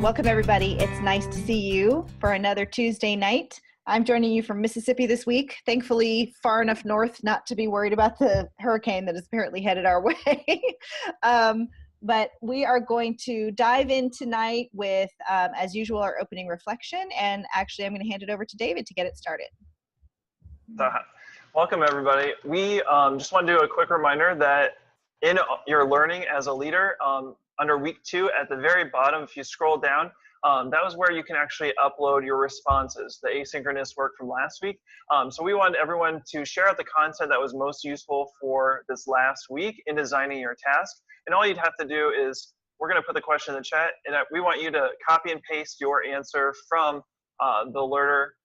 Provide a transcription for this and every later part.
Welcome, everybody. It's nice to see you for another Tuesday night. I'm joining you from Mississippi this week, thankfully far enough north not to be worried about the hurricane that is apparently headed our way. But we are going to dive in tonight with, as usual, our opening reflection. And actually, I'm going to hand it over to David to get it started. Welcome, everybody. We just want to do a quick reminder that in your learning as a leader, under week 2 at the very bottom, if you scroll down, that was where you can actually upload your responses, the asynchronous work from last week. So we want everyone to share out the content that was most useful for this last week in designing your task. And all you'd have to do is, we're going to put the question in the chat, and we want you to copy and paste your answer from the learner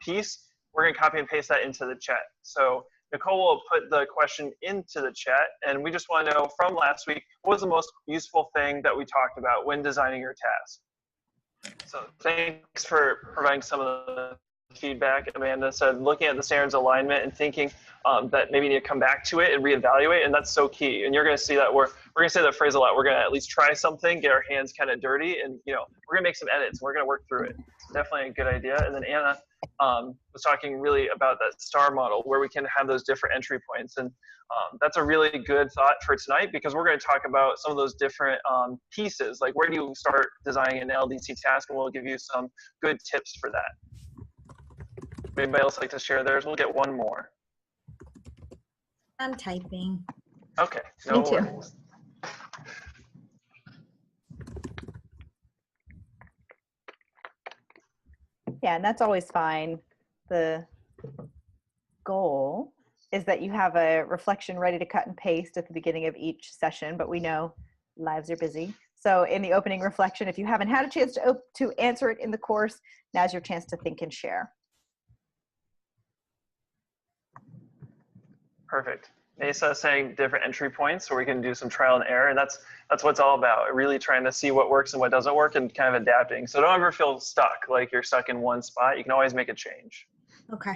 piece. We're going to copy and paste that into the chat. So Nicole will put the question into the chat, and we just want to know from last week, what was the most useful thing that we talked about when designing your task? So thanks for providing some of the feedback. Amanda said, looking at the standards alignment and thinking that maybe you need to come back to it and reevaluate, and that's so key. And you're going to see that we're going to say that phrase a lot. We're going to at least try something, get our hands kind of dirty, and we're going to make some edits. We're going to work through it. It's definitely a good idea. And then Anna was talking really about that STAR model where we can have those different entry points. And that's a really good thought for tonight, because we're going to talk about some of those different pieces, like where do you start designing an LDC task, and we'll give you some good tips for that. Anybody else like to share theirs? We'll get one more. I'm typing. Okay. No Me too. worries. Yeah, and that's always fine. The goal is that you have a reflection ready to cut and paste at the beginning of each session, but we know lives are busy. So in the opening reflection, if you haven't had a chance to answer it in the course, now's your chance to think and share. Perfect. Asa is saying different entry points so we can do some trial and error, and that's what it's all about, really trying to see what works and what doesn't work and kind of adapting. So don't ever feel stuck, like you're stuck in one spot. You can always make a change. Okay.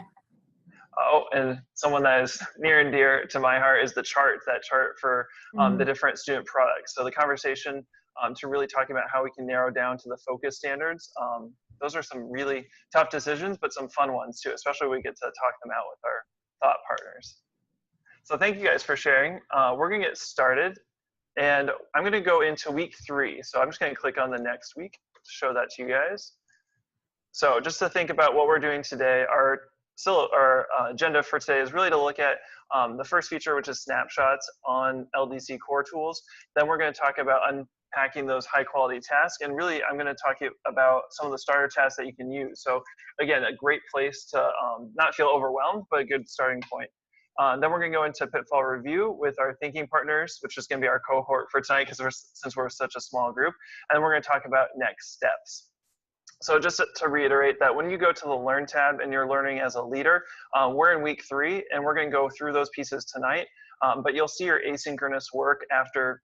Oh, and someone that is near and dear to my heart is the chart, that chart for the different student products. So the conversation to really talking about how we can narrow down to the focus standards. Those are some really tough decisions, but some fun ones too, especially when we get to talk them out with our thought partners. So thank you guys for sharing. We're going to get started, and I'm going to go into week 3. So I'm just going to click on the next week to show that to you guys. So just to think about what we're doing today, our agenda for today is really to look at the first feature, which is snapshots on LDC core tools. Then we're going to talk about unpacking those high quality tasks, and really I'm going to talk about some of the starter tasks that you can use. So again, a great place to not feel overwhelmed, but a good starting point. Then we're going to go into pitfall review with our thinking partners, which is going to be our cohort for tonight, since we're such a small group. And we're going to talk about next steps. So just to reiterate that when you go to the Learn tab and you're learning as a leader, we're in week 3, and we're going to go through those pieces tonight. But you'll see your asynchronous work after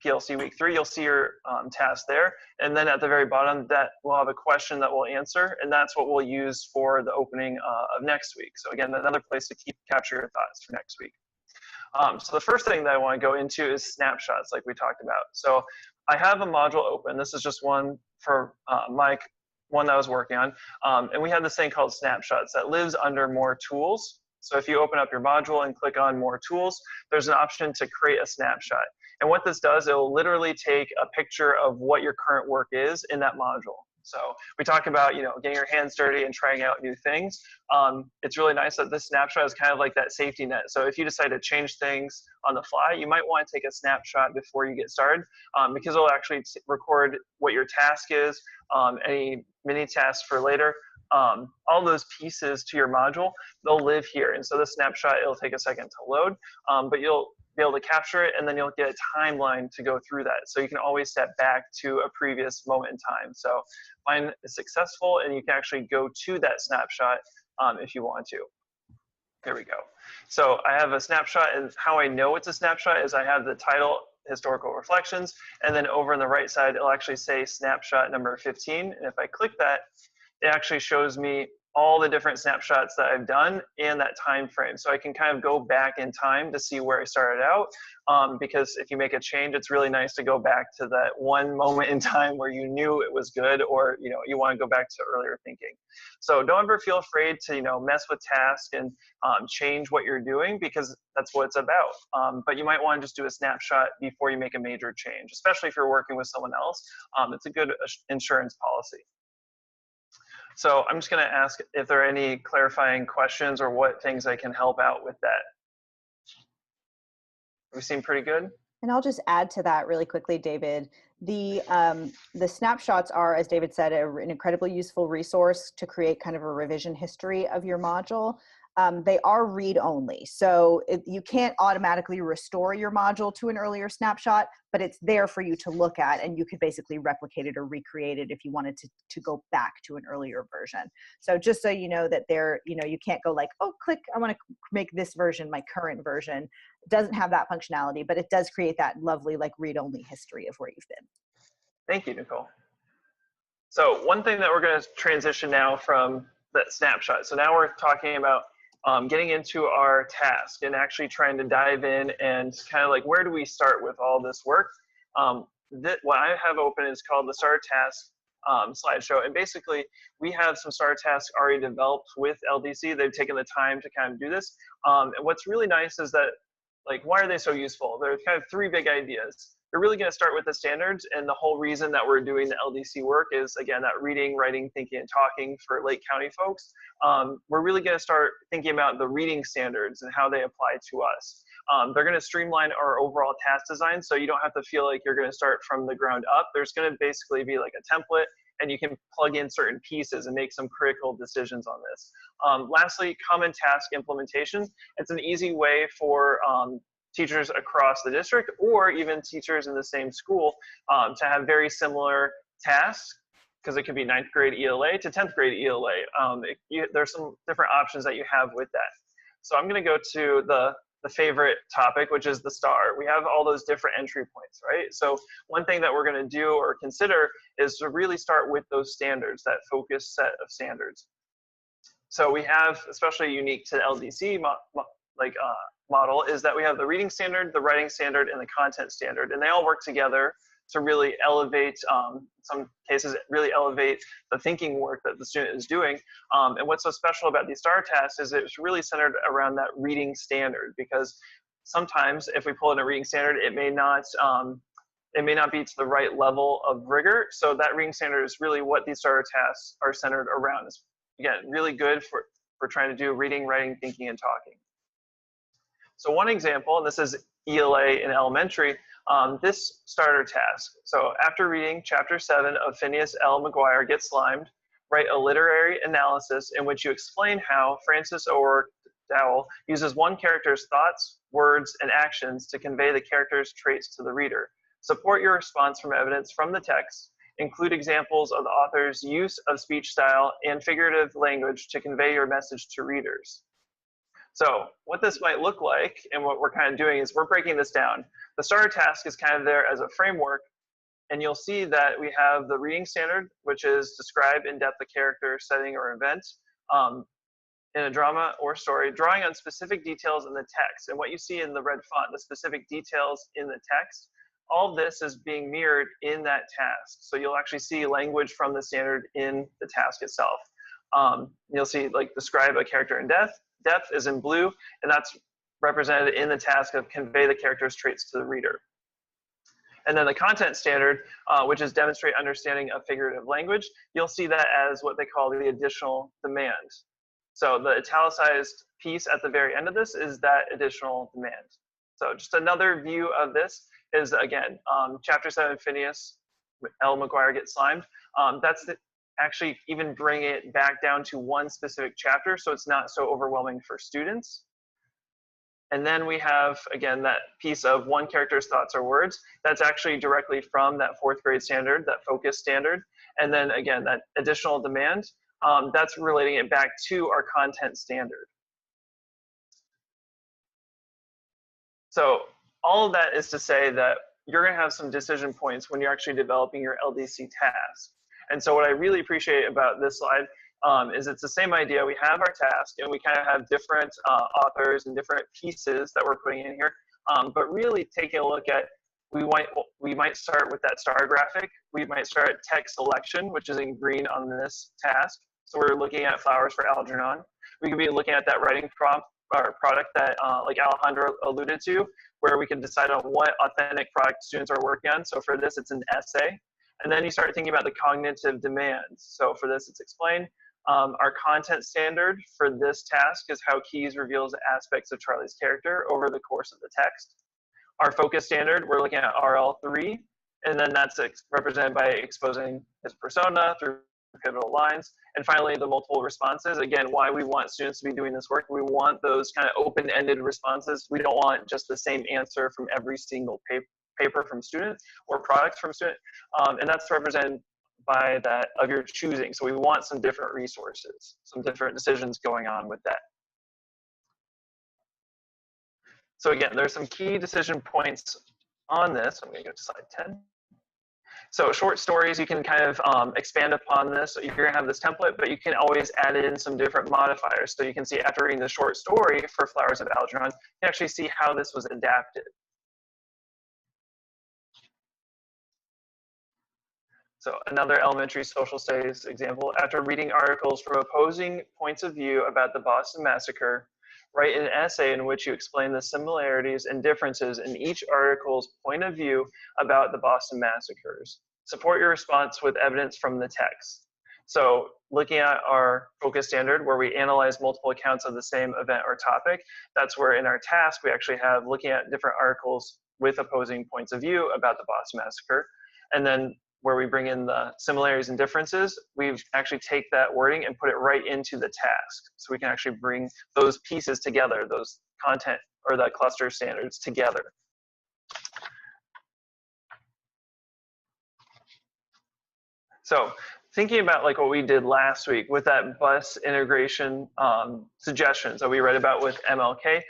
PLC week 3. You'll see your task there. And then at the very bottom, that we'll have a question that we'll answer, and that's what we'll use for the opening of next week. So again, another place to capture your thoughts for next week. So the first thing that I want to go into is snapshots, like we talked about. So I have a module open. This is just one for one that I was working on. And we have this thing called snapshots that lives under more tools. So if you open up your module and click on more tools, there's an option to create a snapshot. And what this does, it will literally take a picture of what your current work is in that module. So we talk about, getting your hands dirty and trying out new things. It's really nice that this snapshot is kind of like that safety net. So if you decide to change things on the fly, you might want to take a snapshot before you get started, because it'll actually record what your task is, any mini tasks for later. All those pieces to your module, they'll live here. And so this snapshot, it'll take a second to load, but you'll be able to capture it, and then you'll get a timeline to go through that. So you can always step back to a previous moment in time. So mine is successful, and you can actually go to that snapshot if you want to. There we go. So I have a snapshot, and how I know it's a snapshot is I have the title, Historical Reflections, and then over on the right side, it'll actually say snapshot number 15. And if I click that, it actually shows me all the different snapshots that I've done and that time frame. So I can kind of go back in time to see where I started out. Because if you make a change, it's really nice to go back to that one moment in time where you knew it was good, or you want to go back to earlier thinking. So don't ever feel afraid to mess with tasks and change what you're doing, because that's what it's about. But you might want to just do a snapshot before you make a major change, especially if you're working with someone else. It's a good insurance policy. So I'm just going to ask if there are any clarifying questions or what things I can help out with that. We seem pretty good. And I'll just add to that really quickly, David. The snapshots are, as David said, an incredibly useful resource to create kind of a revision history of your module. They are read-only, so you can't automatically restore your module to an earlier snapshot, but it's there for you to look at, and you could basically replicate it or recreate it if you wanted to go back to an earlier version. So just so you know that you can't go like, oh, click, I want to make this version my current version. It doesn't have that functionality, but it does create that lovely like read-only history of where you've been. Thank you, Nicole. So one thing that we're going to transition now from that snapshot. So now we're talking about getting into our task and actually trying to dive in and kind of like, where do we start with all this work? What I have open is called the Starter Task slideshow. And basically, we have some starter tasks already developed with LDC. They've taken the time to kind of do this. And what's really nice is that, like, why are they so useful? There are kind of three big ideas. They're really going to start with the standards, and the whole reason that we're doing the LDC work is, again, that reading, writing, thinking, and talking for Lake County folks. We're really going to start thinking about the reading standards and how they apply to us. They're going to streamline our overall task design, so you don't have to feel like you're going to start from the ground up. There's going to basically be like a template, and you can plug in certain pieces and make some critical decisions on this. Lastly, common task implementation. It's an easy way for teachers across the district, or even teachers in the same school, to have very similar tasks, because it could be 9th grade ELA to 10th grade ELA. There's some different options that you have with that. So I'm going to go to the favorite topic, which is the STAR. We have all those different entry points, right? So one thing that we're going to do or consider is to really start with those standards, that focused set of standards. So we have, especially unique to the LDC model, is that we have the reading standard, the writing standard, and the content standard, and they all work together to really elevate, some cases, really elevate the thinking work that the student is doing. And what's so special about these STAR tasks is it's really centered around that reading standard, because sometimes if we pull in a reading standard, it may not be to the right level of rigor. So that reading standard is really what these STAR tasks are centered around. It's, again, really good for trying to do reading, writing, thinking, and talking. So one example, and this is ELA in elementary, this starter task. So after reading chapter 7 of Phineas L. McGuire Gets Slimed, write a literary analysis in which you explain how Francis O'Rourke Dowell uses one character's thoughts, words, and actions to convey the character's traits to the reader. Support your response from evidence from the text. Include examples of the author's use of speech style and figurative language to convey your message to readers. So what this might look like, and what we're kind of doing, is we're breaking this down. The starter task is kind of there as a framework, and you'll see that we have the reading standard, which is describe in depth a character, setting, or event in a drama or story, drawing on specific details in the text. And what you see in the red font, the specific details in the text, all of this is being mirrored in that task. So you'll actually see language from the standard in the task itself. You'll see, like, describe a character in depth. Depth is in blue, and that's represented in the task of convey the character's traits to the reader. And then the content standard, which is demonstrate understanding of figurative language, you'll see that as what they call the additional demand. So the italicized piece at the very end of this is that additional demand. So just another view of this is, again, chapter 7, Phineas L. McGuire Gets Slimed. That's actually even bring it back down to one specific chapter, so it's not so overwhelming for students. And then we have, again, that piece of one character's thoughts or words. That's actually directly from that 4th grade standard, that focus standard. And then, again, that additional demand, that's relating it back to our content standard. So all of that is to say that you're going to have some decision points when you're actually developing your LDC task. And so what I really appreciate about this slide is it's the same idea. We have our task, and we kind of have different authors and different pieces that we're putting in here. But really taking a look at, we might start with that star graphic. We might start at text selection, which is in green on this task. So we're looking at flowers for Algernon. We could be looking at that writing prompt or product that like Alejandro alluded to, where we can decide on what authentic product students are working on. So for this, it's an essay. And then you start thinking about the cognitive demands. So for this, it's explained. Our content standard for this task is how Keyes reveals aspects of Charlie's character over the course of the text. Our focus standard, we're looking at RL3, and then that's represented by exposing his persona through pivotal lines. And finally, the multiple responses. Again, why we want students to be doing this work. We want those kind of open-ended responses. We don't want just the same answer from every single paper from student or product from student. And that's represented by that of your choosing. So we want some different resources, some different decisions going on with that. So again, there's some key decision points on this. I'm going to go to slide 10. So short stories, you can kind of expand upon this. So you're going to have this template, but you can always add in some different modifiers. So you can see after reading the short story for Flowers of Algernon, you can actually see how this was adapted. So another elementary social studies example, after reading articles from opposing points of view about the Boston Massacre, write an essay in which you explain the similarities and differences in each article's point of view about the Boston massacres. Support your response with evidence from the text. So looking at our focus standard where we analyze multiple accounts of the same event or topic, that's where in our task we actually have looking at different articles with opposing points of view about the Boston Massacre. And then where we bring in the similarities and differences, we actually take that wording and put it right into the task. So we can actually bring those pieces together, those content or the cluster standards together. So thinking about like what we did last week with that bus integration suggestions that we read about with MLK,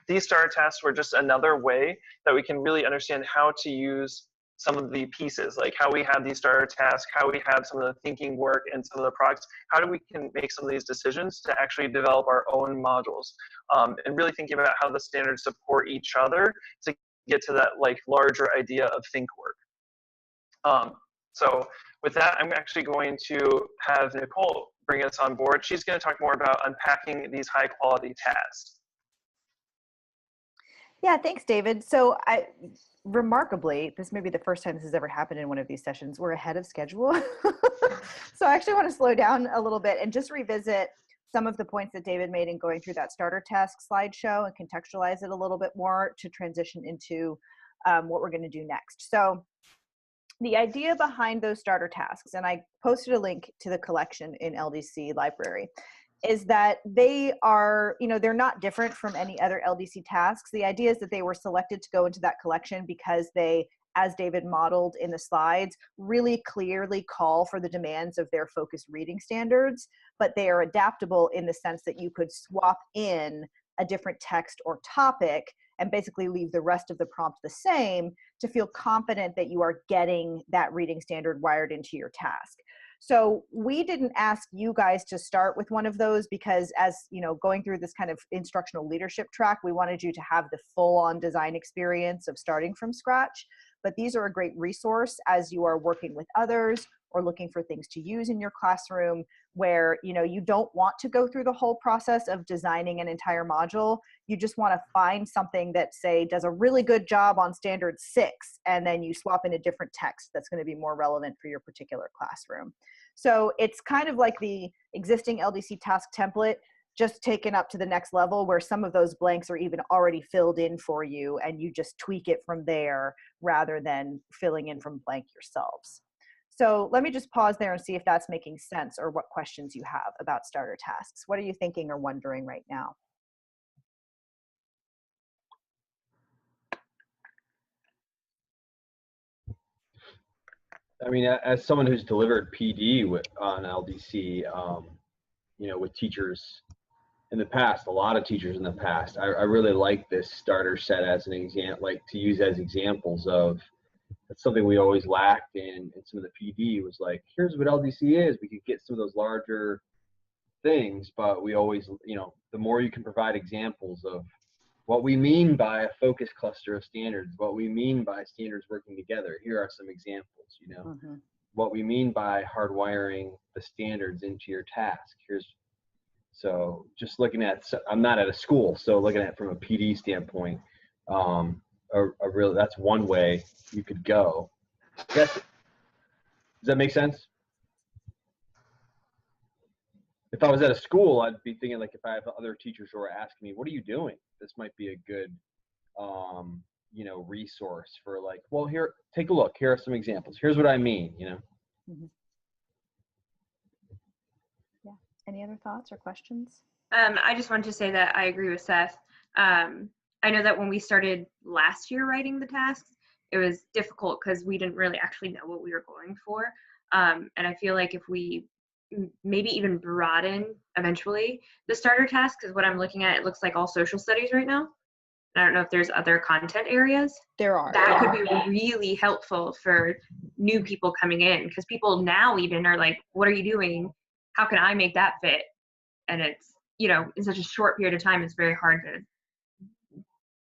these star tasks were just another way that we can really understand how to use some of the pieces, like how we have these starter tasks, how we have some of the thinking work and some of the products, how do we can make some of these decisions to actually develop our own modules, and really thinking about how the standards support each other to get to that like larger idea of think work. So with that, I'm actually going to have Nicole bring us on board. She's going to talk more about unpacking these high quality tasks. Yeah, thanks, David. So remarkably, this may be the first time this has ever happened in one of these sessions, we're ahead of schedule. So I actually want to slow down a little bit and just revisit some of the points that David made in going through that starter task slideshow and contextualize it a little bit more to transition into what we're going to do next. So the idea behind those starter tasks, and I posted a link to the collection in LDC library, is that they are, they're not different from any other LDC tasks. The idea is that they were selected to go into that collection because they, as David modeled in the slides, really clearly call for the demands of their focused reading standards, but they are adaptable in the sense that you could swap in a different text or topic and basically leave the rest of the prompt the same to feel confident that you are getting that reading standard wired into your task. So we didn't ask you guys to start with one of those because, as going through this kind of instructional leadership track, we wanted you to have the full-on design experience of starting from scratch. But these are a great resource as you are working with others or looking for things to use in your classroom where you don't want to go through the whole process of designing an entire module. You just want to find something that, say, does a really good job on standard 6, and then you swap in a different text that's going to be more relevant for your particular classroom. So it's kind of like the existing LDC task template, just taken up to the next level where some of those blanks are even already filled in for you and you just tweak it from there rather than filling in from blank yourselves. So let me just pause there and see if that's making sense or what questions you have about starter tasks. What are you thinking or wondering right now? I mean, as someone who's delivered PD on LDC, with teachers in the past, a lot of teachers in the past, I really like this starter set as an example, like to use as examples of, that's something we always lacked in some of the PD was like, here's what LDC is. We could get some of those larger things, but we always, you know, the more you can provide examples of what we mean by a focus cluster of standards, what we mean by standards working together. Here are some examples, you know, what we mean by hardwiring the standards into your task. So just looking at, I'm not at a school, so looking at it from a PD standpoint, that's one way you could go. Yes. Does that make sense? If I was at a school, I'd be thinking like if I have other teachers who are asking me, what are you doing? This might be a good, you know, resource for like, well, here, take a look. Here are some examples. Here's what I mean, you know? Yeah. Any other thoughts or questions? I just wanted to say that I agree with Seth. I know that when we started last year writing the tasks, it was difficult because we didn't really actually know what we were going for. And I feel like if we maybe even broaden eventually the starter task, because what I'm looking at, it looks like all social studies right now. I don't know if there's other content areas. There are. That could be really helpful for new people coming in, because people now even are like, what are you doing? How can I make that fit? And it's, you know, in such a short period of time, it's very hard to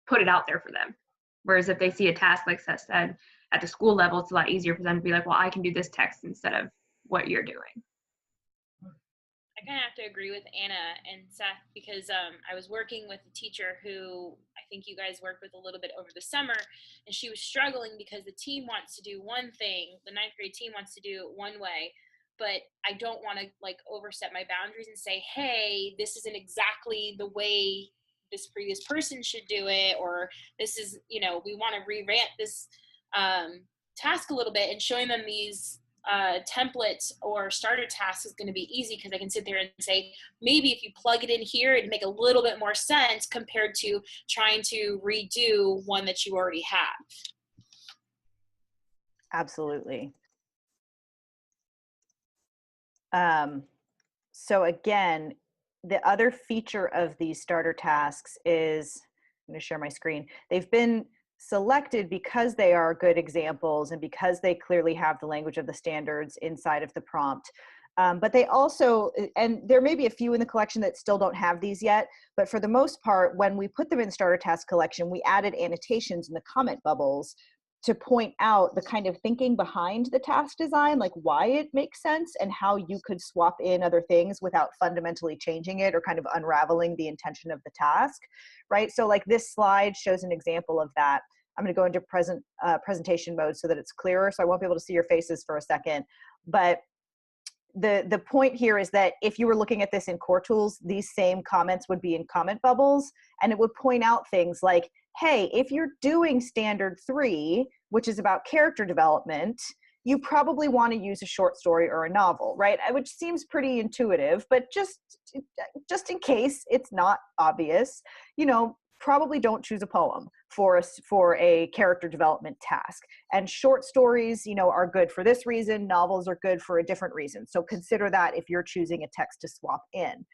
put it out there for them. Whereas if they see a task, like Seth said, at the school level, it's a lot easier for them to be like, well, I can do this text instead of what you're doing. I kind of have to agree with Anna and Seth, because I was working with a teacher who I think you guys worked with a little bit over the summer, and she was struggling because the team wants to do one thing, the 9th grade team wants to do it one way, but I don't want to like overstep my boundaries and say, hey, this isn't exactly the way this previous person should do it, or this is, you know, we want to revamp this task a little bit, and showing them these templates or starter tasks is going to be easy, because I can sit there and say, maybe if you plug it in here, it'd make a little bit more sense compared to trying to redo one that you already have. Absolutely. So again, the other feature of these starter tasks is, I'm going to share my screen. They've been selected because they are good examples and because they clearly have the language of the standards inside of the prompt. But they also, and there may be a few in the collection that still don't have these yet, but for the most part, when we put them in starter task collection, we added annotations in the comment bubbles to point out the kind of thinking behind the task design, like why it makes sense and how you could swap in other things without fundamentally changing it or kind of unraveling the intention of the task, right? So like this slide shows an example of that. I'm going to go into presentation mode so that it's clearer, so I won't be able to see your faces for a second. But the point here is that if you were looking at this in Core Tools, these same comments would be in comment bubbles, and it would point out things like, hey, if you're doing standard 3, which is about character development, you probably want to use a short story or a novel, right? Which seems pretty intuitive, but just in case it's not obvious, you know, probably don't choose a poem for a character development task. And short stories, you know, are good for this reason. Novels are good for a different reason. So consider that if you're choosing a text to swap in.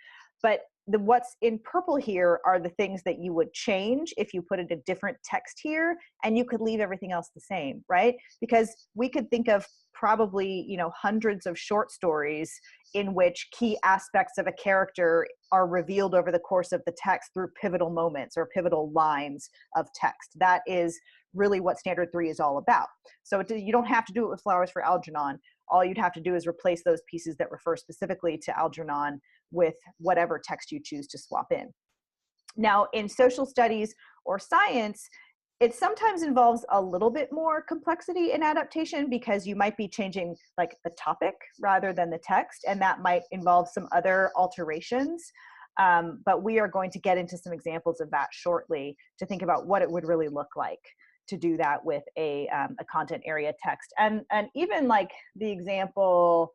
But what's in purple here are the things that you would change if you put in a different text here, and you could leave everything else the same, right? Because we could think of probably, you know, hundreds of short stories in which key aspects of a character are revealed over the course of the text through pivotal moments or pivotal lines of text. That is really what standard 3 is all about. So you don't have to do it with Flowers for Algernon. All you'd have to do is replace those pieces that refer specifically to Algernon with whatever text you choose to swap in. Now, in social studies or science, it sometimes involves a little bit more complexity in adaptation, because you might be changing like the topic rather than the text, and that might involve some other alterations. But we are going to get into some examples of that shortly to think about what it would really look like to do that with a content area text. And even like the example,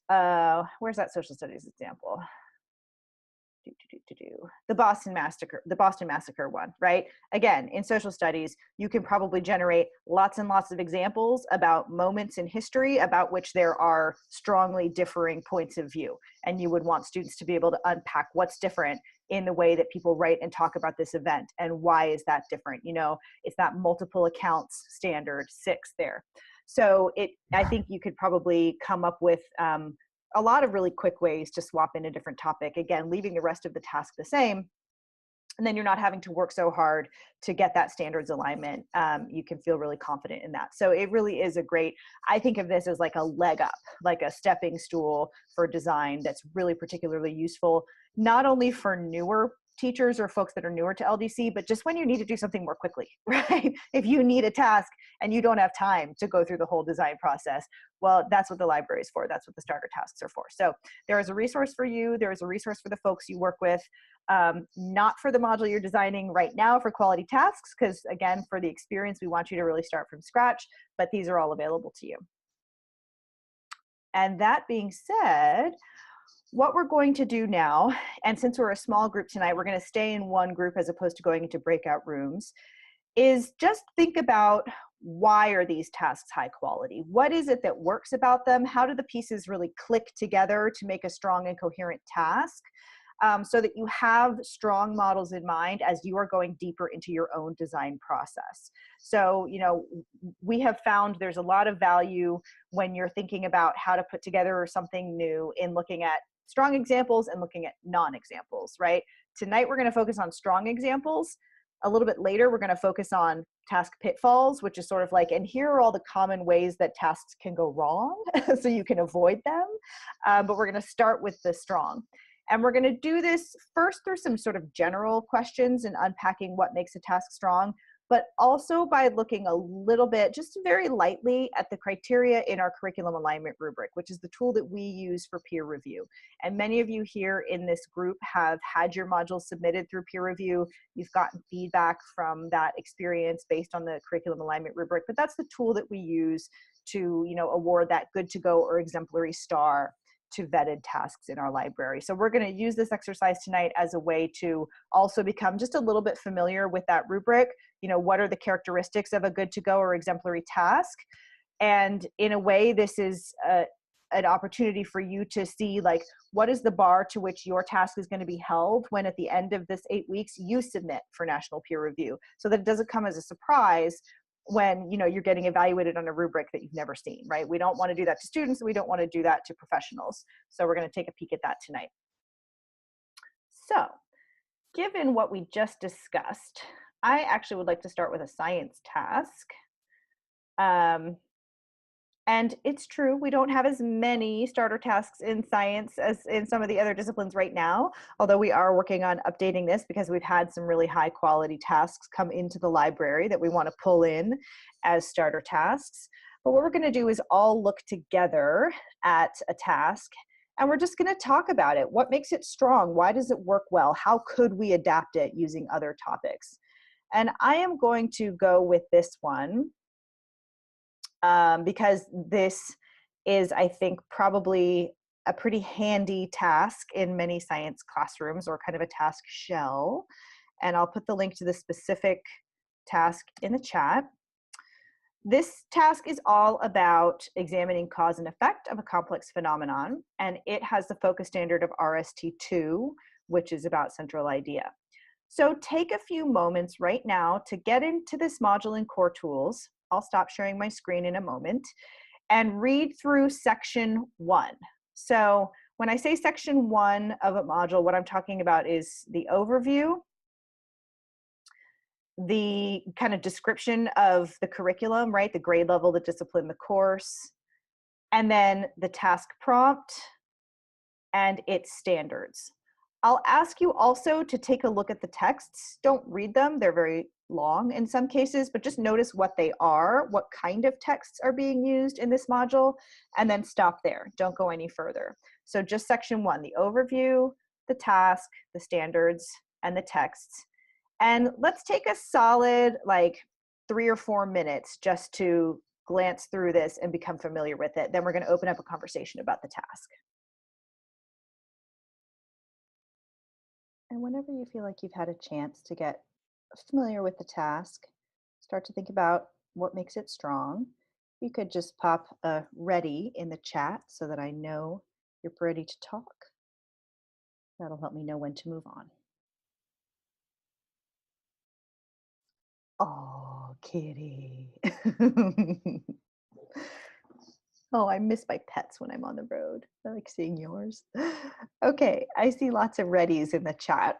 where's that social studies example? The Boston Massacre one, right? Again, in social studies, you can probably generate lots and lots of examples about moments in history about which there are strongly differing points of view. And you would want students to be able to unpack what's different in the way that people write and talk about this event. And why is that different? You know, it's that multiple accounts standard 6 there. So I think you could probably come up with a lot of really quick ways to swap in a different topic. Again, leaving the rest of the task the same. And then you're not having to work so hard to get that standards alignment. You can feel really confident in that. So it really is a great, I think of this as like a leg up, like a stepping stool for design that's really particularly useful, not only for newer teachers or folks that are newer to LDC, but just when you need to do something more quickly, right? If you need a task and you don't have time to go through the whole design process, well, that's what the library is for. That's what the starter tasks are for. So there is a resource for you. There is a resource for the folks you work with. Not for the module you're designing right now for quality tasks, because again, for the experience, we want you to really start from scratch, but these are all available to you. And that being said, what we're going to do now, and since we're a small group tonight, we're going to stay in one group as opposed to going into breakout rooms, is just think about, why are these tasks high quality? What is it that works about them? How do the pieces really click together to make a strong and coherent task? So that you have strong models in mind as you are going deeper into your own design process. So, you know, we have found there's a lot of value when you're thinking about how to put together something new in looking at strong examples and looking at non-examples, right? Tonight, we're going to focus on strong examples. A little bit later, we're going to focus on task pitfalls, which is sort of like, and here are all the common ways that tasks can go wrong so you can avoid them. But we're going to start with the strong. And we're going to do this first through some sort of general questions and unpacking what makes a task strong, but also by looking a little bit, just very lightly, at the criteria in our curriculum alignment rubric, which is the tool that we use for peer review. And many of you here in this group have had your modules submitted through peer review. You've gotten feedback from that experience based on the curriculum alignment rubric, but that's the tool that we use to, you know, award that good to go or exemplary star to vetted tasks in our library. So we're going to use this exercise tonight as a way to also become just a little bit familiar with that rubric. You know, what are the characteristics of a good to go or exemplary task? And in a way, this is an opportunity for you to see, like, what is the bar to which your task is going to be held when at the end of this 8 weeks you submit for national peer review, so that it doesn't come as a surprise when, you know, you're getting evaluated on a rubric that you've never seen, right? We don't want to do that to students. We don't want to do that to professionals. So we're going to take a peek at that tonight. So given what we just discussed, I actually would like to start with a science task. And it's true, we don't have as many starter tasks in science as in some of the other disciplines right now, although we are working on updating this because we've had some really high quality tasks come into the library that we want to pull in as starter tasks. But what we're going to do is all look together at a task, and we're just going to talk about it. What makes it strong? Why does it work well? How could we adapt it using other topics? And I am going to go with this one. Because this is, I think, probably a pretty handy task in many science classrooms, or kind of a task shell. And I'll put the link to the specific task in the chat. This task is all about examining cause and effect of a complex phenomenon, and it has the focus standard of RST2, which is about central idea. So take a few moments right now to get into this module in Core Tools. I'll stop sharing my screen in a moment, and read through section 1. So when I say section 1 of a module, what I'm talking about is the overview, the kind of description of the curriculum, right? The grade level, the discipline, the course, and then the task prompt and its standards. I'll ask you also to take a look at the texts. Don't read them, they're very long in some cases, but just notice what they are, what kind of texts are being used in this module, and then stop there. Don't go any further. So just section 1, the overview, the task, the standards, and the texts. And let's take a solid, like, 3 or 4 minutes just to glance through this and become familiar with it. Then we're going to open up a conversation about the task. And whenever you feel like you've had a chance to get familiar with the task, start to think about what makes it strong. You could just pop a ready in the chat so that I know you're ready to talk. That'll help me know when to move on. Oh, kitty. Oh, I miss my pets when I'm on the road. I like seeing yours. Okay, I see lots of readies in the chat.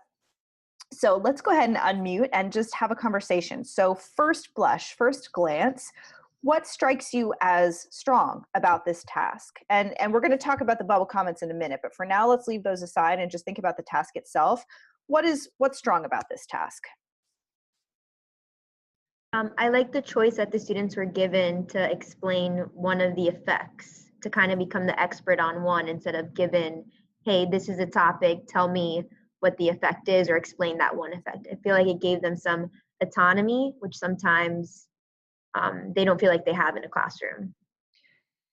So let's go ahead and unmute and just have a conversation. So first blush, first glance, what strikes you as strong about this task? And we're going to talk about the bubble comments in a minute, but for now, let's leave those aside and just think about the task itself. What's strong about this task? I like the choice that the students were given to explain one of the effects, to kind of become the expert on one instead of given, hey, this is a topic, tell me what the effect is or explain that one effect. I feel like it gave them some autonomy, which sometimes they don't feel like they have in a classroom.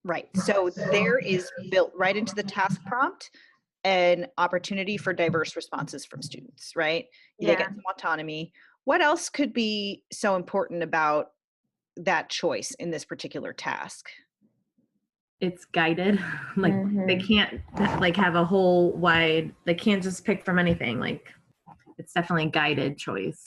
Right. So there is built right into the task prompt an opportunity for diverse responses from students, right? They Yeah. get some autonomy. What else could be so important about that choice in this particular task? It's guided. Like they can't like have a whole wide, they can't just pick from anything. Like it's definitely a guided choice.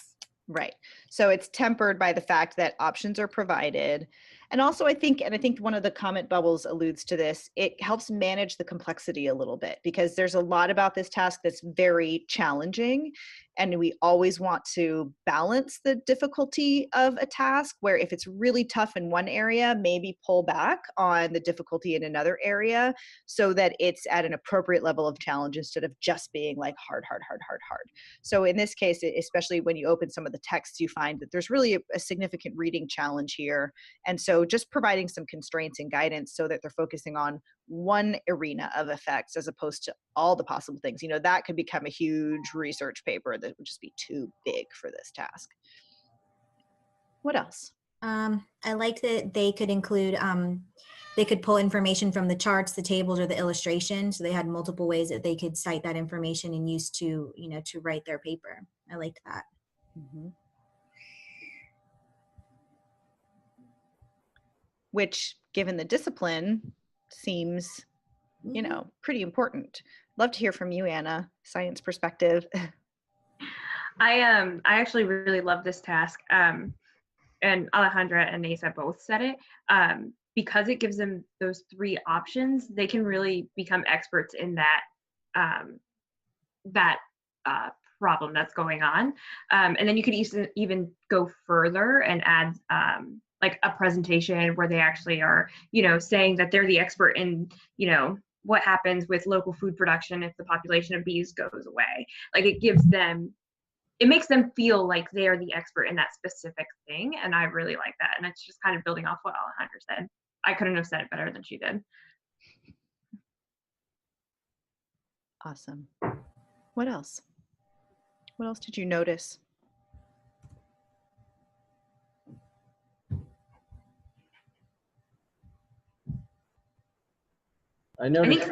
Right. So it's tempered by the fact that options are provided. And also I think one of the comment bubbles alludes to this, it helps manage the complexity a little bit because there's a lot about this task that's very challenging. And we always want to balance the difficulty of a task where if it's really tough in one area, maybe pull back on the difficulty in another area so that it's at an appropriate level of challenge instead of just being like hard. So in this case, especially when you open some of the texts, you find that there's really a significant reading challenge here. And so just providing some constraints and guidance so that they're focusing on one arena of effects as opposed to all the possible things. You know, that could become a huge research paper that would just be too big for this task. What else? I like that they could include, they could pull information from the charts, the tables, or the illustration. So they had multiple ways that they could cite that information and use to, you know, to write their paper. I liked that. Mm-hmm. Which, given the discipline, seems, you know, pretty important. Love to hear from you, Anna, science perspective. I actually really love this task. And Alejandra and Nasa both said it. Because it gives them those three options, they can really become experts in that problem that's going on. And then you could even go further and add like a presentation where they actually are, you know, saying that they're the expert in, you know, what happens with local food production if the population of bees goes away. Like it makes them feel like they are the expert in that specific thing. And I really like that. And it's just kind of building off what Alejandra said. I couldn't have said it better than she did. Awesome. What else? What else did you notice? I noticed.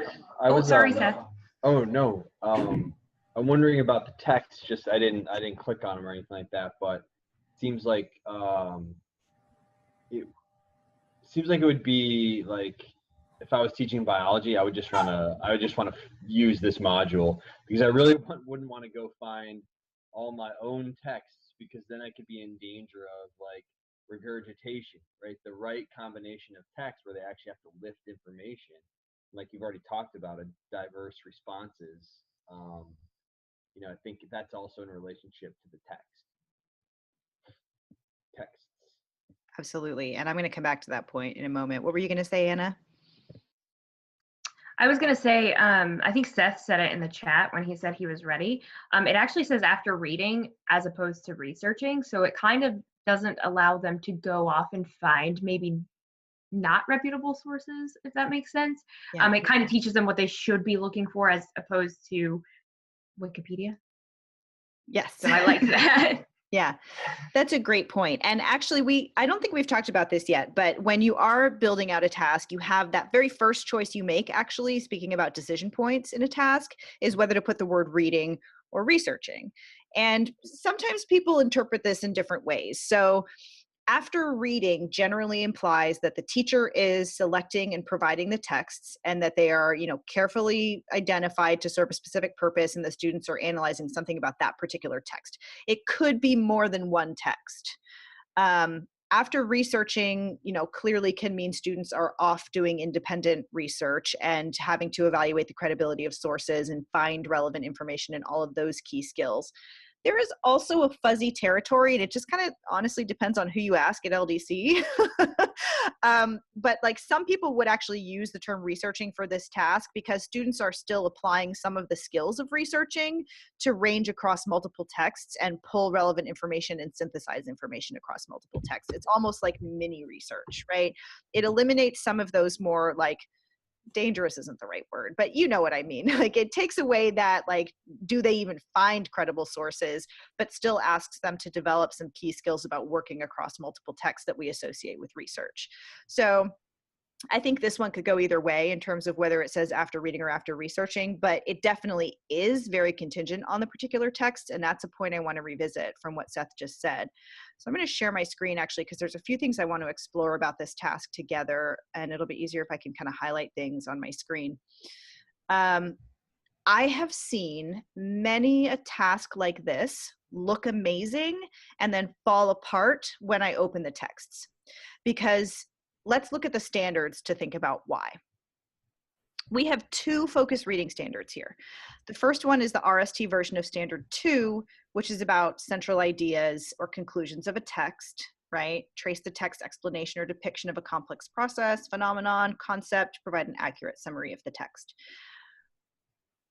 Sorry, Seth. Oh no. I'm wondering about the text. Just I didn't click on them or anything like that. But it seems like it would be like if I was teaching biology, I would just want to use this module because I really wouldn't want to go find all my own texts because then I could be in danger of like regurgitation, right? The right combination of text where they actually have to lift information, like you've already talked about, diverse responses. You know, I think that's also in relationship to the texts. Absolutely. And I'm going to come back to that point in a moment. What were you going to say, Anna? I was going to say, I think Seth said it in the chat when he said he was ready. It actually says after reading as opposed to researching. So it kind of doesn't allow them to go off and find maybe not reputable sources, if that makes sense. Yeah. It kind of teaches them what they should be looking for as opposed to Wikipedia. Yes. So I like that. Yeah, that's a great point. And actually, I don't think we've talked about this yet, but when you are building out a task, you have that very first choice you make, actually, speaking about decision points in a task, is whether to put the word reading or researching. And sometimes people interpret this in different ways. So after reading generally implies that the teacher is selecting and providing the texts and that they are, you know, carefully identified to serve a specific purpose and the students are analyzing something about that particular text. It could be more than one text. After researching, clearly can mean students are off doing independent research and having to evaluate the credibility of sources and find relevant information and all of those key skills. There is also a fuzzy territory, and it just kind of honestly depends on who you ask at LDC. But like some people would actually use the term researching for this task because students are still applying some of the skills of researching to range across multiple texts and pull relevant information and synthesize information across multiple texts. It's almost like mini research, right? It eliminates some of those more like, dangerous isn't the right word, but you know what I mean. Like it takes away that, like, do they even find credible sources, but still asks them to develop some key skills about working across multiple texts that we associate with research. So I think this one could go either way in terms of whether it says after reading or after researching, but it definitely is very contingent on the particular text. And that's a point I want to revisit from what Seth just said. So I'm going to share my screen actually, because there's a few things I want to explore about this task together, and it'll be easier if I can kind of highlight things on my screen. I have seen many a task like this look amazing and then fall apart when I open the texts, because let's look at the standards to think about why. We have two focus reading standards here. The first one is the RST version of Standard 2, which is about central ideas or conclusions of a text, right? Trace the text explanation or depiction of a complex process, phenomenon, concept, provide an accurate summary of the text.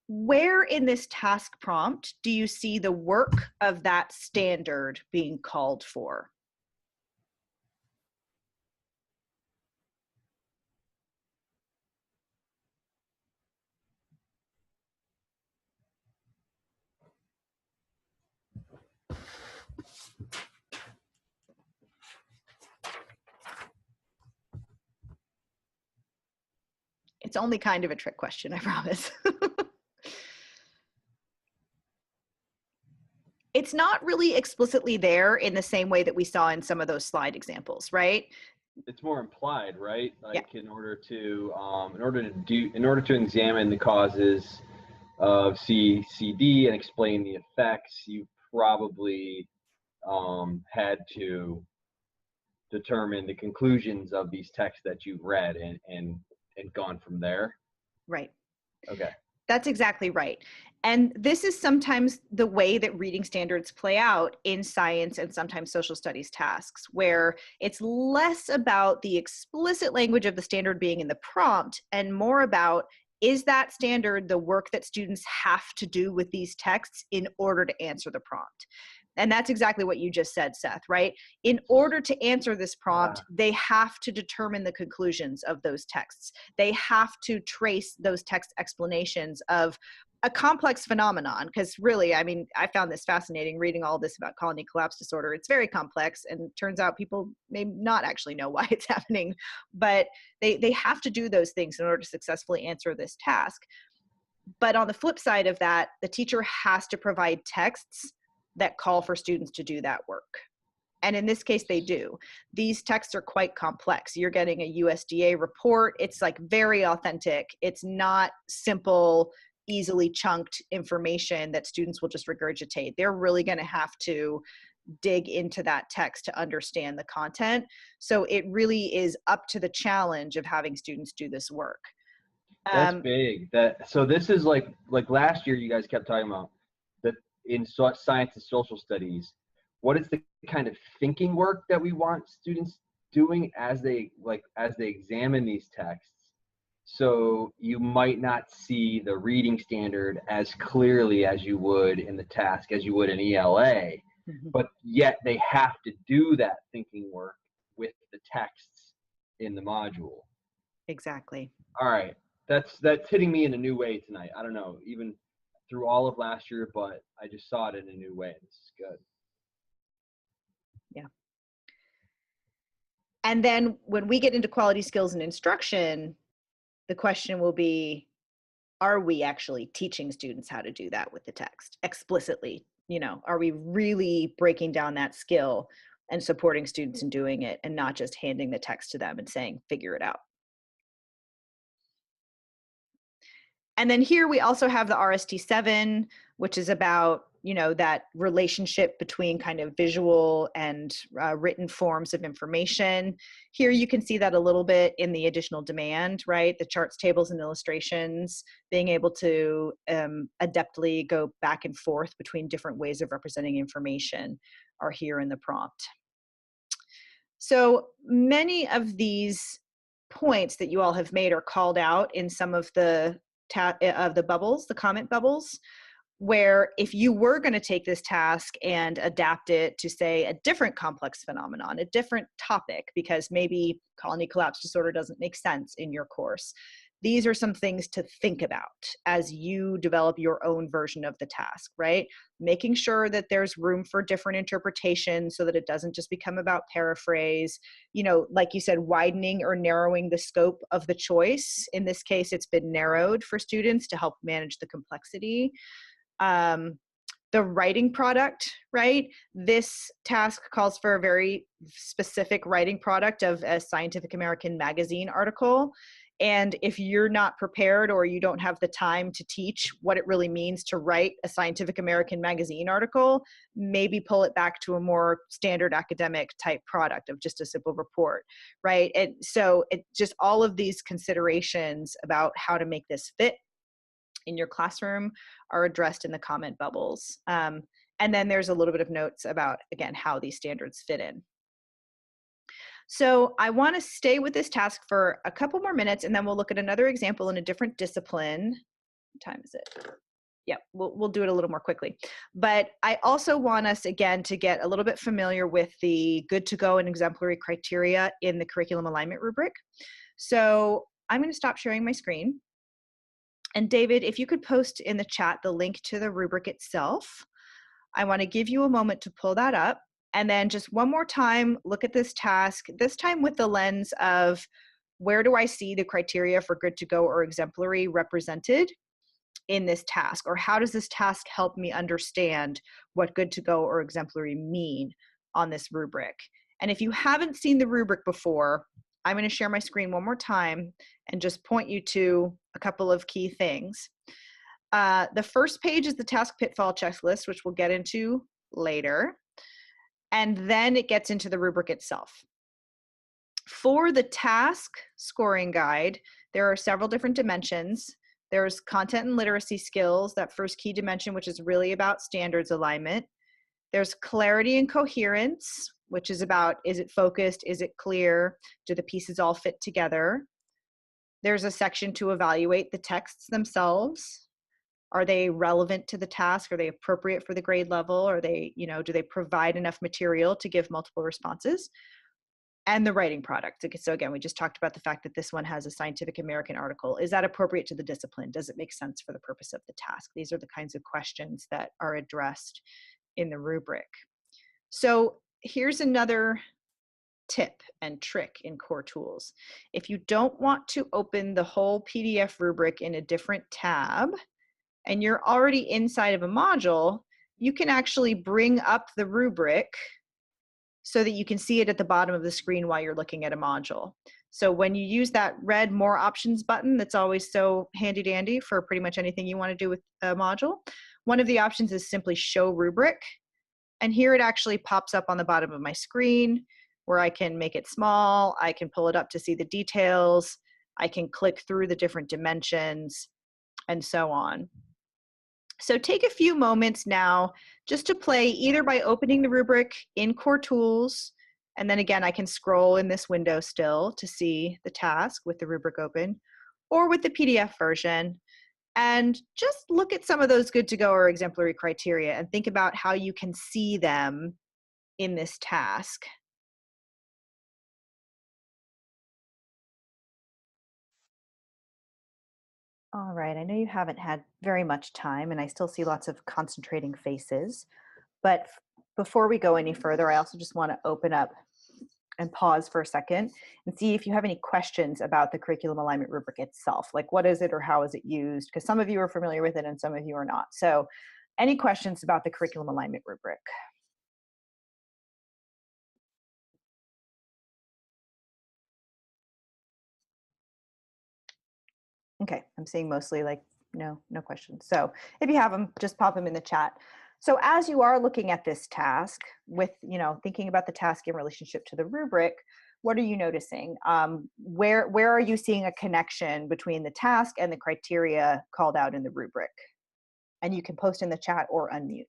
Where in this task prompt do you see the work of that standard being called for? It's only kind of a trick question, I promise. It's not really explicitly there in the same way that we saw in some of those slide examples, right? It's more implied, right? Like Yeah. in order to examine the causes of CCD and explain the effects, you probably had to determine the conclusions of these texts that you've read and gone from there. Right. Okay. That's exactly right. And this is sometimes the way that reading standards play out in science and sometimes social studies tasks, where it's less about the explicit language of the standard being in the prompt and more about, is that standard the work that students have to do with these texts in order to answer the prompt? And that's exactly what you just said, Seth, right? In order to answer this prompt, they have to determine the conclusions of those texts. They have to trace those text explanations of a complex phenomenon, because really, I mean, I found this fascinating reading all this about colony collapse disorder. It's very complex, and it turns out people may not actually know why it's happening, but they have to do those things in order to successfully answer this task. But on the flip side of that, the teacher has to provide texts that call for students to do that work. And in this case, they do. These texts are quite complex. You're getting a USDA report. It's like very authentic. It's not simple, easily chunked information that students will just regurgitate. They're really going to have to dig into that text to understand the content. So it really is up to the challenge of having students do this work. That's big. So this is like last year you guys kept talking about that in science and social studies. What is the kind of thinking work that we want students doing as they examine these texts? So you might not see the reading standard as clearly as you would in the task, as you would in ELA, but yet they have to do that thinking work with the texts in the module. Exactly. All right. That's hitting me in a new way tonight. I don't know, even through all of last year, but I just saw it in a new way. This is good. Yeah. And then when we get into quality skills and instruction, the question will be, are we actually teaching students how to do that with the text explicitly? You know, are we really breaking down that skill and supporting students in doing it and not just handing the text to them and saying, figure it out? And then here we also have the RST 7, which is about that relationship between kind of visual and written forms of information. Here you can see that a little bit in the additional demand, right? The charts, tables, and illustrations, being able to adeptly go back and forth between different ways of representing information are here in the prompt. So many of these points that you all have made are called out in some of the bubbles, the comment bubbles, where if you were going to take this task and adapt it to, say, a different complex phenomenon, a different topic, because maybe colony collapse disorder doesn't make sense in your course, these are some things to think about as you develop your own version of the task, right? Making sure that there's room for different interpretations so that it doesn't just become about paraphrase, like you said, widening or narrowing the scope of the choice. In this case, it's been narrowed for students to help manage the complexity. The writing product, right? This task calls for a very specific writing product of a Scientific American magazine article. And if you're not prepared or you don't have the time to teach what it really means to write a Scientific American magazine article, maybe pull it back to a more standard academic type product of just a simple report, right? And so it just all of these considerations about how to make this fit in your classroom are addressed in the comment bubbles. And then there's a little bit of notes about, again, how these standards fit in. So I want to stay with this task for a couple more minutes, and then we'll look at another example in a different discipline. What time is it? Yeah, we'll do it a little more quickly. But I also want us, again, to get a little bit familiar with the good to go and exemplary criteria in the curriculum alignment rubric. So I'm going to stop sharing my screen. And David, if you could post in the chat the link to the rubric itself. I want to give you a moment to pull that up. And then just one more time, look at this task, this time with the lens of where do I see the criteria for good to go or exemplary represented in this task? Or how does this task help me understand what good to go or exemplary mean on this rubric? And if you haven't seen the rubric before, I'm going to share my screen one more time and just point you to a couple of key things. The first page is the task pitfall checklist, which we'll get into later. And then it gets into the rubric itself. For the task scoring guide, there are several different dimensions. There's content and literacy skills, that first key dimension, which is really about standards alignment. There's clarity and coherence, which is about, is it focused? Is it clear? Do the pieces all fit together? There's a section to evaluate the texts themselves. Are they relevant to the task? Are they appropriate for the grade level? Are they, do they provide enough material to give multiple responses? And the writing product. So again, we just talked about the fact that this one has a Scientific American article. Is that appropriate to the discipline? Does it make sense for the purpose of the task? These are the kinds of questions that are addressed in the rubric. So here's another tip and trick in Core Tools. If you don't want to open the whole PDF rubric in a different tab, and you're already inside of a module, you can actually bring up the rubric so that you can see it at the bottom of the screen while you're looking at a module. So when you use that red More Options button that's always so handy dandy for pretty much anything you want to do with a module, one of the options is simply Show Rubric. And here it actually pops up on the bottom of my screen where I can make it small, I can pull it up to see the details, I can click through the different dimensions, and so on. So take a few moments now just to play either by opening the rubric in Core Tools, and then again I can scroll in this window still to see the task with the rubric open, or with the PDF version, and just look at some of those good to go or exemplary criteria and think about how you can see them in this task. All right, I know you haven't had very much time and I still see lots of concentrating faces, but before we go any further, I also just want to open up and pause for a second and see if you have any questions about the curriculum alignment rubric itself. Like, what is it or how is it used? Because some of you are familiar with it and some of you are not. So any questions about the curriculum alignment rubric? Okay, I'm seeing mostly like no questions. So if you have them, just pop them in the chat. So as you are looking at this task with, thinking about the task in relationship to the rubric, what are you noticing? Where are you seeing a connection between the task and the criteria called out in the rubric? And you can post in the chat or unmute.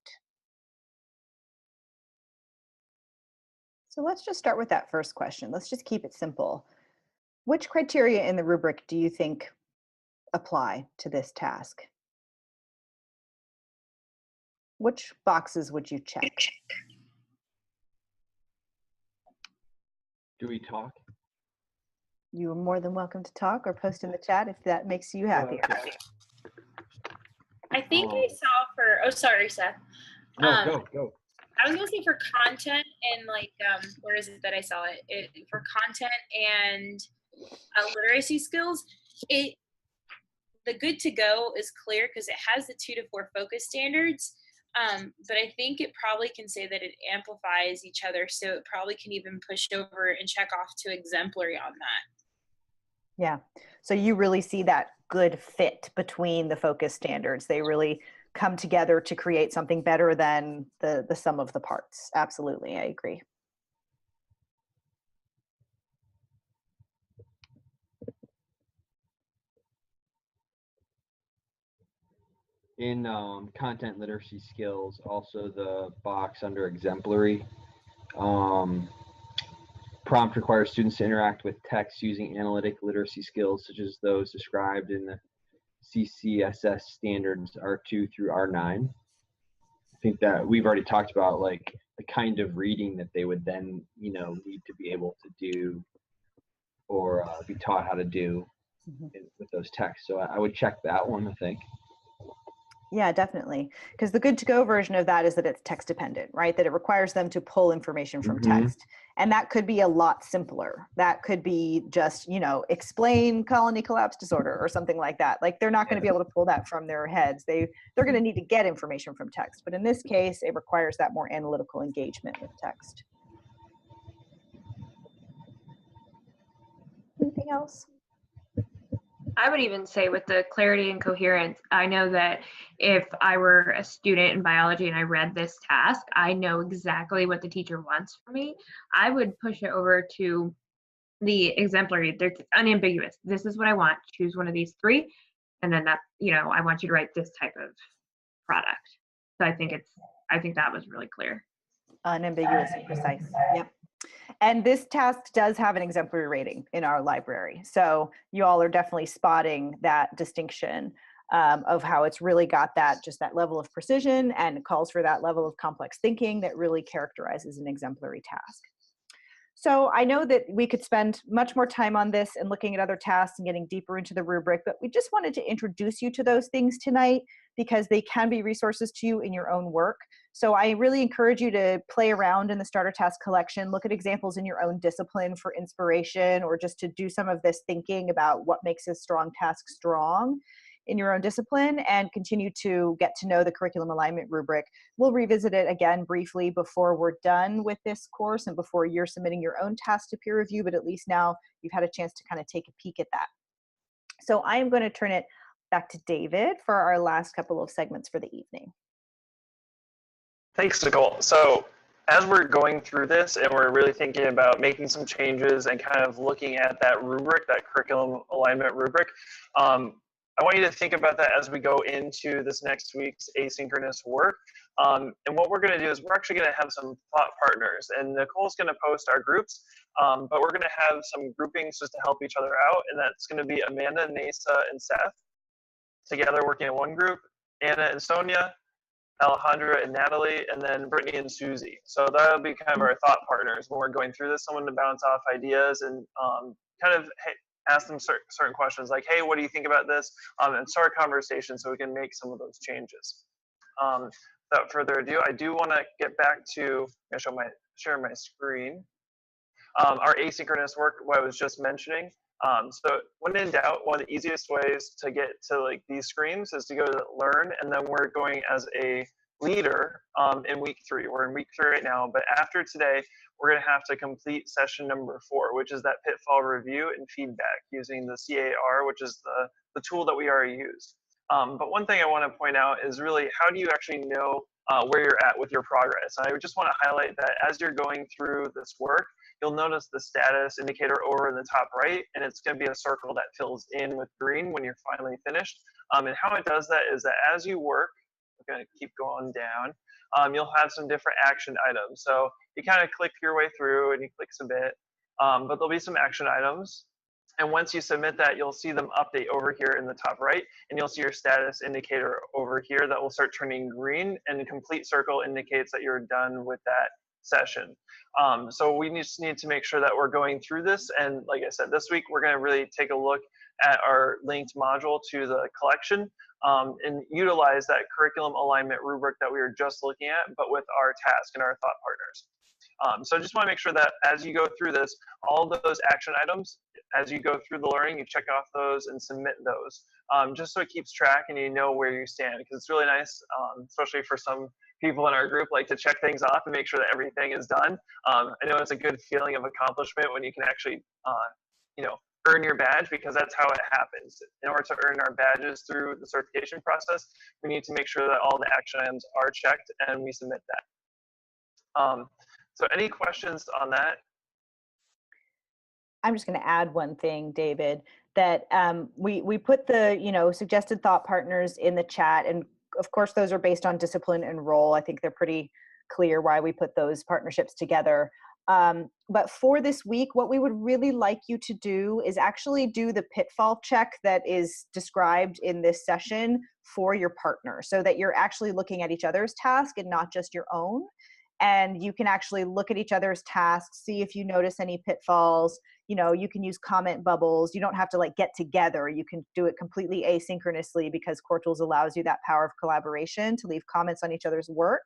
So let's just start with that first question. Let's just keep it simple. Which criteria in the rubric do you think apply to this task? Which boxes would you check? Do we talk? You are more than welcome to talk or post in the chat if that makes you happier. Okay. I think I saw for, oh, sorry, Seth. No, go. I was gonna say for content and like, where is it that I saw it? For content and literacy skills, the good to go is clear because it has the 2 to 4 focus standards. But I think it probably can say that it amplifies each other. So it probably can even push over and check off to exemplary on that. Yeah. So you really see that good fit between the focus standards. They really come together to create something better than the sum of the parts. Absolutely. I agree. In content literacy skills, also the box under exemplary, prompt requires students to interact with text using analytic literacy skills such as those described in the CCSS standards R2 through R9. I think that we've already talked about like the kind of reading that they would then, need to be able to do or be taught how to do with those texts. So I would check that one, I think. Yeah, definitely. Because the good to go version of that is that it's text dependent, right? That it requires them to pull information from text. And that could be a lot simpler. That could be just, explain colony collapse disorder or something like that. Like they're not going to be able to pull that from their heads. They're going to need to get information from text. But in this case, it requires that more analytical engagement with text. Anything else? I would even say with the clarity and coherence, I know that if I were a student in biology and I read this task, I know exactly what the teacher wants from me. I would push it over to the exemplary. They're unambiguous. This is what I want. Choose one of these 3. And then that, I want you to write this type of product. So I think that was really clear. Unambiguous and precise. Yep. And this task does have an exemplary rating in our library. So you all are definitely spotting that distinction of how it's really got that level of precision and calls for that level of complex thinking that really characterizes an exemplary task. So I know that we could spend much more time on this and looking at other tasks and getting deeper into the rubric, but we just wanted to introduce you to those things tonight because they can be resources to you in your own work. So I really encourage you to play around in the starter task collection, look at examples in your own discipline for inspiration, or just to do some of this thinking about what makes a strong task strong in your own discipline, and continue to get to know the curriculum alignment rubric. We'll revisit it again briefly before we're done with this course and before you're submitting your own task to peer review, but at least now you've had a chance to kind of take a peek at that. So I am going to turn it back to David for our last couple of segments for the evening. Thanks, Nicole. So as we're going through this and we're really thinking about making some changes and kind of looking at that rubric, that curriculum alignment rubric, I want you to think about that as we go into this next week's asynchronous work. And what we're going to do is we're actually going to have some thought partners, and Nicole's going to post our groups, but we're going to have some groupings just to help each other out, and that's going to be Amanda, Nasa, and Seth together working in one group, Anna and Sonia, Alejandra and Natalie, and then Brittany and Susie. So that'll be kind of our thought partners when we're going through this, someone to bounce off ideas and kind of ask them certain questions like, hey, what do you think about this? And start a conversation so we can make some of those changes. Without further ado, I do want to get back to share my screen. Our asynchronous work, what I was just mentioning. So when in doubt, one of the easiest ways to get to like these screens is to go to learn, and then we're going as a leader in week 3. We're in week 3 right now, but after today, we're going to have to complete session number 4, which is that pitfall review and feedback using the CAR, which is the tool that we already use. But one thing I want to point out is really, how do you actually know where you're at with your progress. I just want to highlight that as you're going through this work, you'll notice the status indicator over in the top right, and it's going to be a circle that fills in with green when you're finally finished. And how it does that is that as you work, we're going to keep going down, you'll have some different action items. So you kind of click your way through and you click submit, but there'll be some action items. And once you submit that, you'll see them update over here in the top right, and you'll see your status indicator over here that will start turning green, and the complete circle indicates that you're done with that session. So we just need to make sure that we're going through this. And like I said, this week, we're going to really take a look at our linked module to the collection and utilize that curriculum alignment rubric that we were just looking at, but with our task and our thought partners. So I just want to make sure that as you go through this, all of those action items, as you go through the learning, you check off those and submit those, just so it keeps track and you know where you stand, because it's really nice, especially for some people in our group, like to check things off and make sure that everything is done. I know it's a good feeling of accomplishment when you can actually, earn your badge, because that's how it happens. In order to earn our badges through the certification process, we need to make sure that all the action items are checked and we submit that. So any questions on that? I'm just going to add one thing, David, that we put the suggested thought partners in the chat, and of course those are based on discipline and role. I think they're pretty clear why we put those partnerships together. But for this week, what we would really like you to do is actually do the pitfall check that is described in this session for your partner, so that you're actually looking at each other's task and not just your own. And you can actually look at each other's tasks, see if you notice any pitfalls. You can use comment bubbles. You don't have to get together. You can do it completely asynchronously, because Core Tools allows you that power of collaboration to leave comments on each other's work.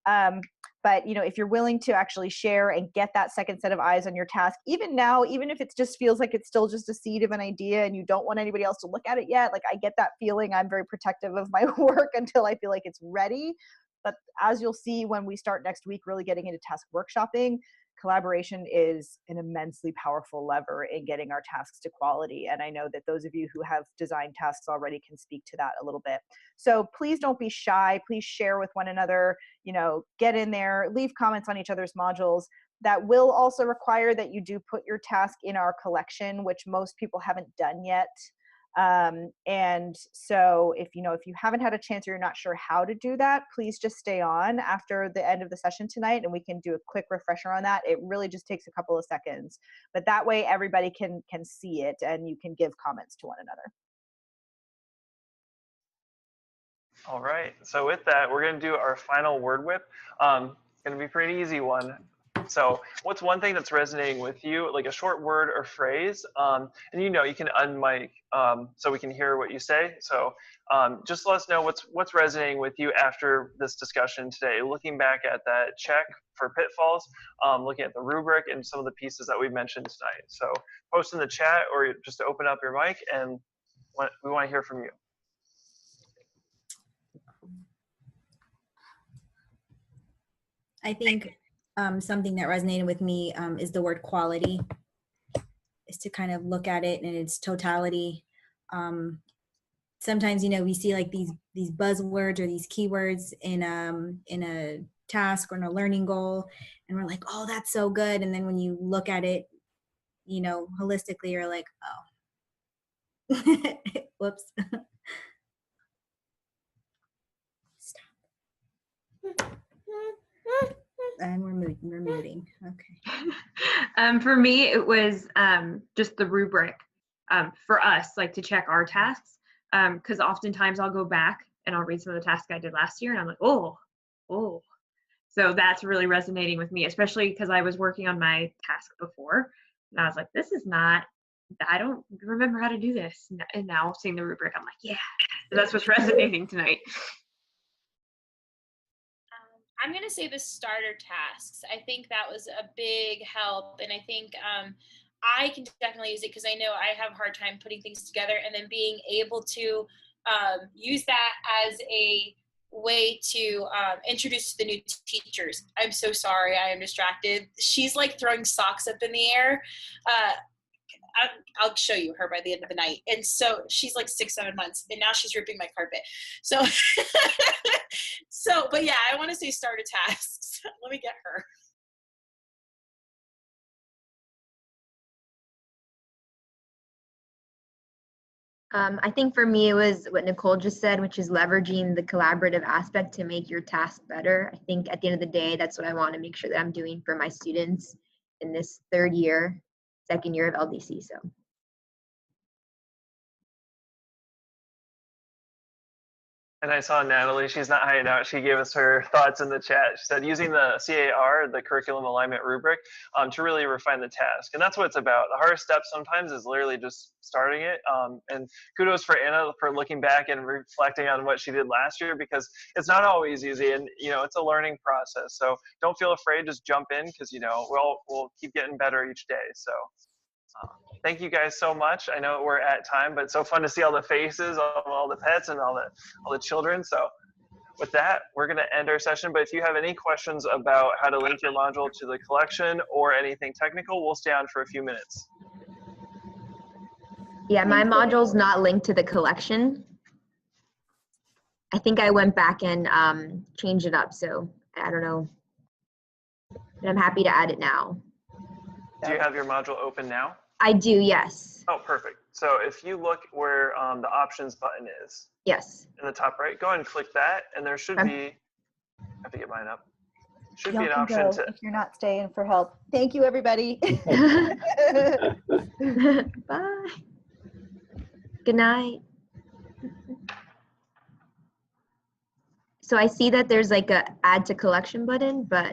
But if you're willing to actually share and get that second set of eyes on your task, even now, even if it just feels like it's still just a seed of an idea and you don't want anybody else to look at it yet, I get that feeling. I'm very protective of my work until I feel like it's ready. But as you'll see when we start next week, really getting into task workshopping, collaboration is an immensely powerful lever in getting our tasks to quality. And I know that those of you who have designed tasks already can speak to that a little bit. So please don't be shy. Please share with one another, get in there, leave comments on each other's modules. That will also require that you do put your task in our collection, which most people haven't done yet. And so if you haven't had a chance or you're not sure how to do that, please just stay on after the end of the session tonight and we can do a quick refresher on that. It really just takes a couple of seconds, but that way everybody can see it and you can give comments to one another. All right, so with that, we're going to do our final word whip. It's going to be a pretty easy one. So what's one thing that's resonating with you, like a short word or phrase? And you can unmic so we can hear what you say. So just let us know what's resonating with you after this discussion today. Looking back at that check for pitfalls, looking at the rubric and some of the pieces that we mentioned tonight. So post in the chat or just open up your mic, and we want to hear from you. I think something that resonated with me is the word quality, is to kind of look at it in its totality. Sometimes, we see these buzzwords or these keywords in a task or in a learning goal, and we're like, oh, that's so good. And then when you look at it, holistically, you're like, oh, whoops. Stop. And we're muting. Okay. For me, it was just the rubric for us, to check our tasks. Because oftentimes I'll go back and I'll read some of the tasks I did last year, and I'm like, oh. So that's really resonating with me, especially because I was working on my task before, and I was like, I don't remember how to do this. And now seeing the rubric, I'm like, yeah, that's what's resonating tonight. I'm going to say the starter tasks. I think that was a big help. And I think I can definitely use it because I know I have a hard time putting things together, and then being able to use that as a way to introduce the new teachers. I'm so sorry. I am distracted. She's throwing socks up in the air. I'll show you her by the end of the night. And so she's like 6-7 months, and now she's ripping my carpet. So, but yeah, I want to say start a task. Let me get her. I think for me, it was what Nicole just said, which is leveraging the collaborative aspect to make your task better. I think at the end of the day, that's what I want to make sure that I'm doing for my students in this second year of LDC. So. And I saw Natalie, she's not hiding out. She gave us her thoughts in the chat. She said using the CAR, the curriculum alignment rubric, to really refine the task. And that's what it's about. The hardest step sometimes is literally just starting it. And kudos for Anna for looking back and reflecting on what she did last year, because it's not always easy, and it's a learning process. So don't feel afraid, just jump in, because we'll keep getting better each day. So thank you guys so much. I know we're at time, but it's so fun to see all the faces, all the pets, and all the children. So with that, we're going to end our session. But if you have any questions about how to link your module to the collection or anything technical, we'll stay on for a few minutes. Yeah, my module's not linked to the collection. I think I went back and changed it up, so I don't know. But I'm happy to add it now. Do you have your module open now? I do, yes. Oh, perfect. So if you look where the options button is, yes, in the top right, go ahead and click that, and there should be, I have to get mine up. Should be an option to. If you're not staying for help. Thank you, everybody. Bye. Good night. So I see that there's like a add to collection button, but